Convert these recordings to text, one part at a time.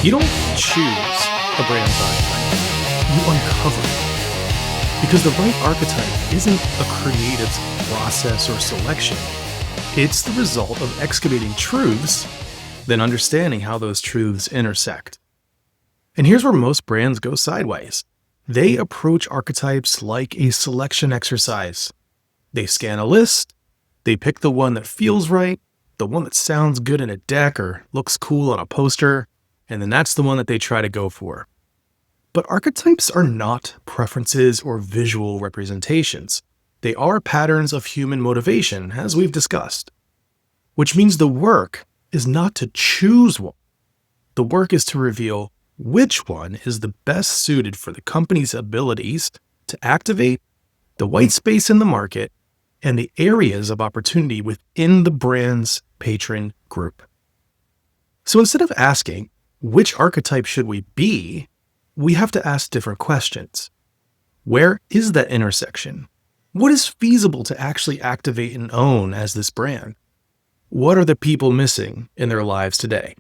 You don't choose a brand's archetype. You uncover it. Because the right archetype isn't a creative process or selection. It's the result of excavating truths, then understanding how those truths intersect. And here's where most brands go sideways. They approach archetypes like a selection exercise. They scan a list, they pick the one that feels right, the one that sounds good in a deck or looks cool on a poster, and then that's the one that they try to go for. But archetypes are not preferences or visual representations. They are patterns of human motivation, as we've discussed. Which means the work is not to choose one. The work is to reveal which one is the best suited for the company's abilities to activate the white space in the market and the areas of opportunity within the brand's patron group. So instead of asking, which archetype should we be, we have to ask different questions. Where is that intersection? What is feasible to actually activate and own as this brand? What are the people missing in their lives today?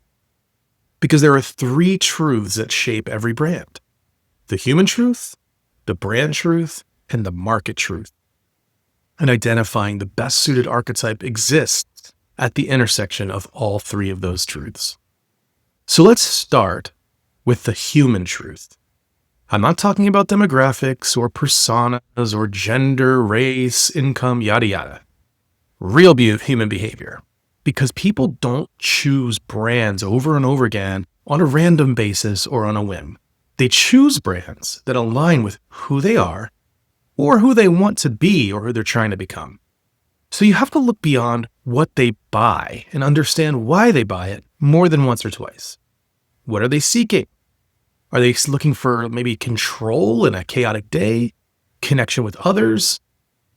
Because there are three truths that shape every brand: the human truth, the brand truth, and the market truth. And identifying the best suited archetype exists at the intersection of all three of those truths. So let's start with the human truth. I'm not talking about demographics or personas or gender, race, income, yada yada. Real human behavior. Because people don't choose brands over and over again on a random basis or on a whim. They choose brands that align with who they are or who they want to be or who they're trying to become. So you have to look beyond what they buy and understand why they buy it more than once or twice. What are they seeking? Are they looking for maybe control in a chaotic day, connection with others,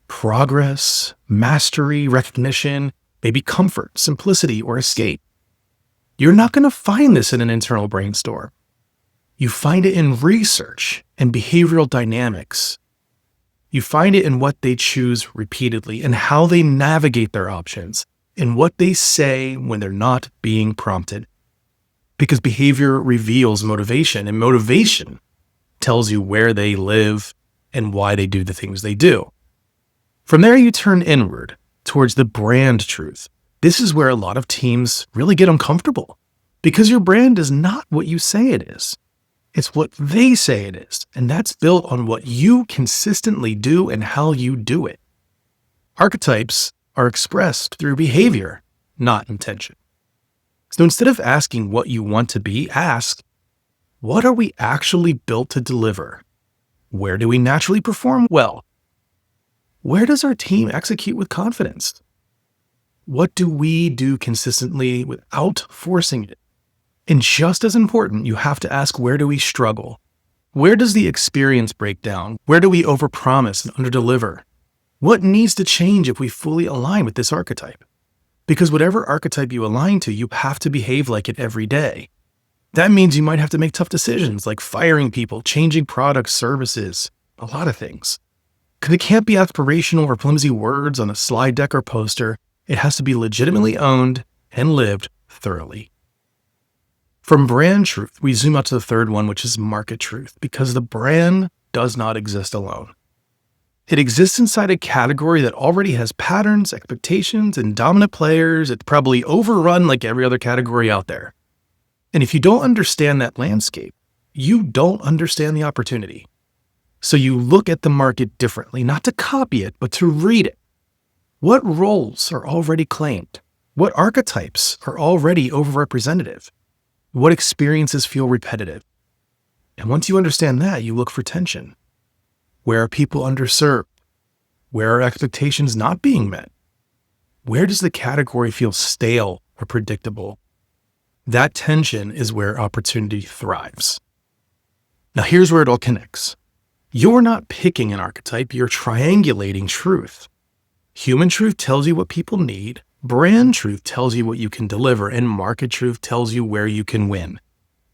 progress, mastery, recognition, maybe comfort, simplicity, or escape? You're not going to find this in an internal brainstorm. You find it in research and behavioral dynamics. You find it in what they choose repeatedly and how they navigate their options and what they say when they're not being prompted. Because behavior reveals motivation, and motivation tells you where they live and why they do the things they do. From there, you turn inward towards the brand truth. This is where a lot of teams really get uncomfortable because your brand is not what you say it is. It's what they say it is, and that's built on what you consistently do and how you do it. Archetypes are expressed through behavior, not intention. So instead of asking what you want to be, ask, what are we actually built to deliver? Where do we naturally perform well? Where does our team execute with confidence? What do we do consistently without forcing it? And just as important, you have to ask, where do we struggle? Where does the experience break down? Where do we overpromise and underdeliver? What needs to change if we fully align with this archetype? Because whatever archetype you align to, you have to behave like it every day. That means you might have to make tough decisions like firing people, changing products, services, a lot of things. Because it can't be aspirational or flimsy words on a slide deck or poster. It has to be legitimately owned and lived thoroughly. From brand truth, we zoom out to the third one, which is market truth, because the brand does not exist alone. It exists inside a category that already has patterns, expectations, and dominant players. It's probably overrun like every other category out there. And if you don't understand that landscape, you don't understand the opportunity. So you look at the market differently, not to copy it, but to read it. What roles are already claimed? What archetypes are already overrepresentative? What experiences feel repetitive? And once you understand that, you look for tension. Where are people underserved? Where are expectations not being met? Where does the category feel stale or predictable? That tension is where opportunity thrives. Now here's where it all connects. You're not picking an archetype, you're triangulating truth. Human truth tells you what people need, brand truth tells you what you can deliver, and market truth tells you where you can win.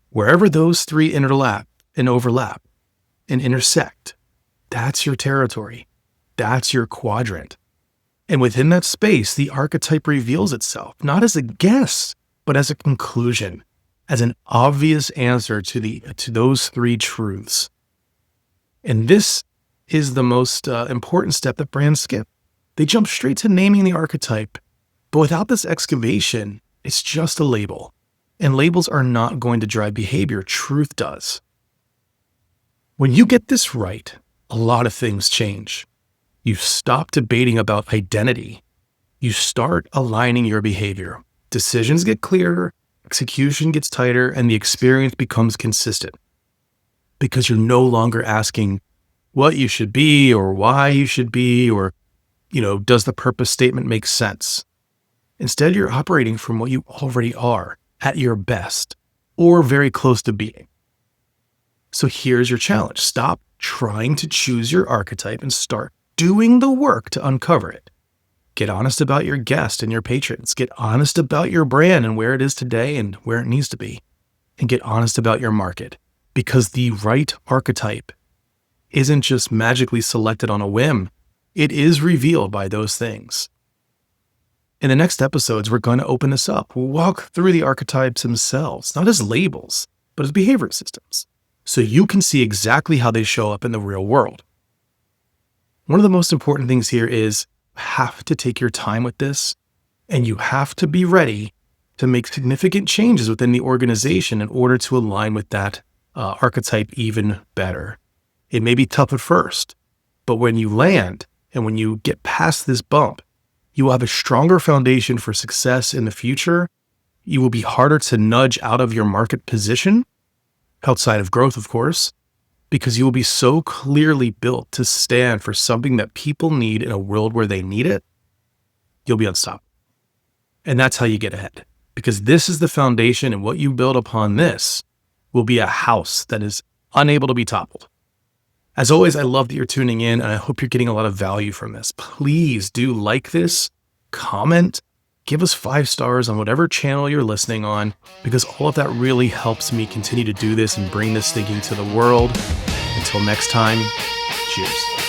Wherever those three overlap and intersect, that's your territory. That's your quadrant. And within that space, the archetype reveals itself, not as a guess, but as a conclusion, as an obvious answer to those three truths. And this is the most important step that brands skip. They jump straight to naming the archetype, but without this excavation, it's just a label. And labels are not going to drive behavior. Truth does. When you get this right, a lot of things change. You stop debating about identity. You start aligning your behavior. Decisions get clearer, execution gets tighter, and the experience becomes consistent. Because you're no longer asking what you should be or why you should be or, does the purpose statement make sense? Instead, you're operating from what you already are at your best or very close to being. So here's your challenge. Stop trying to choose your archetype and start doing the work to uncover it. Get honest about your guest and your patrons. Get honest about your brand and where it is today and where it needs to be. And get honest about your market, because the right archetype isn't just magically selected on a whim. It is revealed by those things. In the next episodes, we're going to open this up. We'll walk through the archetypes themselves, not as labels, but as behavior systems, so you can see exactly how they show up in the real world. One of the most important things here is you have to take your time with this, and you have to be ready to make significant changes within the organization in order to align with that archetype even better. It may be tough at first, but when you land and when you get past this bump, you will have a stronger foundation for success in the future. You will be harder to nudge out of your market position, outside of growth, of course, because you will be so clearly built to stand for something that people need in a world where they need it. You'll be unstoppable. And that's how you get ahead, because this is the foundation, and what you build upon this will be a house that is unable to be toppled. As always, I love that you're tuning in, and I hope you're getting a lot of value from this. Please do like this, comment, give us 5 stars on whatever channel you're listening on, because all of that really helps me continue to do this and bring this thinking to the world. Until next time, cheers.